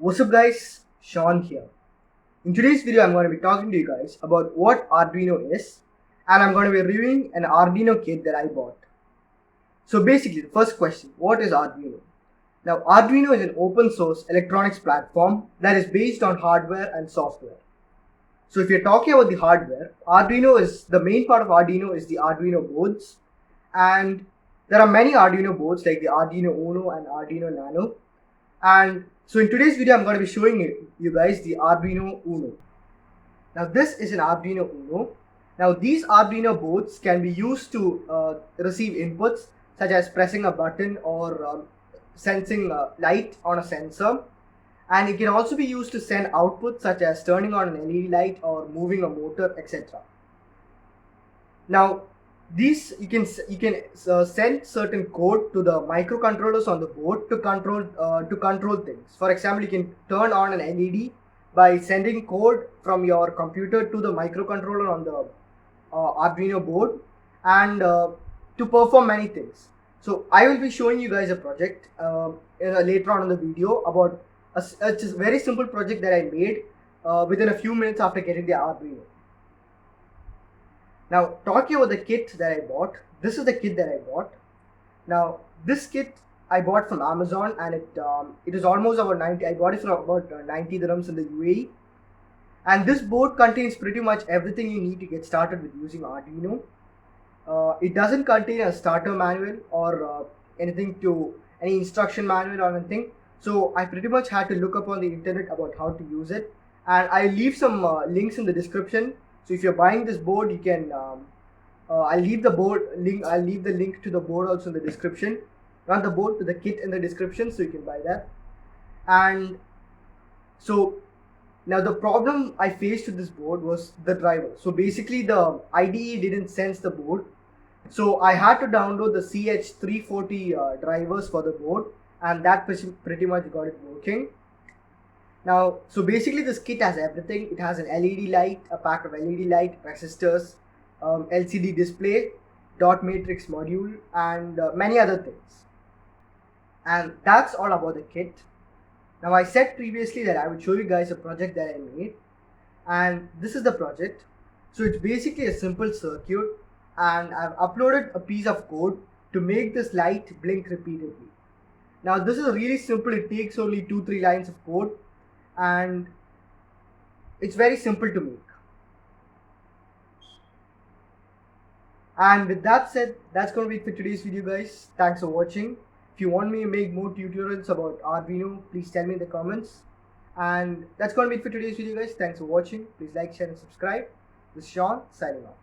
What's up guys, Sean here. In today's video I'm going to be talking to you guys about what Arduino is, and I'm going to be reviewing an Arduino kit that I bought. So basically the first question, what is Arduino? Now Arduino is an open source electronics platform that is based on hardware and software. So if you're talking about the hardware, the main part of Arduino is the Arduino boards, and there are many Arduino boards like the Arduino Uno and Arduino Nano. And so in today's video, I'm going to be showing you guys the Arduino Uno. Now this is an Arduino Uno. Now these Arduino boards can be used to receive inputs such as pressing a button or sensing light on a sensor. And it can also be used to send outputs such as turning on an LED light or moving a motor, etc. Now these you can send certain code to the microcontrollers on the board to control things. For example, you can turn on an LED by sending code from your computer to the microcontroller on the Arduino board, and to perform many things. So I will be showing you guys a project later on in the video about a just very simple project that I made within a few minutes after getting the Arduino. Now talking about the kit that I bought, this is the kit that I bought. Now this kit I bought from Amazon, and it is almost about 90. I bought it for about 90 dirhams in the UAE. And this board contains pretty much everything you need to get started with using Arduino. It doesn't contain a starter manual or any instruction manual or anything. So I pretty much had to look up on the internet about how to use it, and I'll leave some links in the description. So if you're buying this board, you can. I'll leave the link to the board also in the description. Not the board, to the kit in the description, so you can buy that. And so now the problem I faced with this board was the driver. So basically the IDE didn't sense the board, so I had to download the CH340 drivers for the board, and that pretty much got it working. Now, so basically this kit has everything. It has an LED light, a pack of LED light, resistors, LCD display, dot matrix module, and many other things. And that's all about the kit. Now I said previously that I would show you guys a project that I made, and this is the project. So it's basically a simple circuit, and I've uploaded a piece of code to make this light blink repeatedly. Now this is really simple. It takes only 2-3 lines of code, and it's very simple to make. And with that said, that's going to be it for today's video, guys. Thanks for watching. If you want me to make more tutorials about Arduino, please tell me in the comments. And that's going to be it for today's video, guys. Thanks for watching. Please like, share, and subscribe. This is Sean signing off.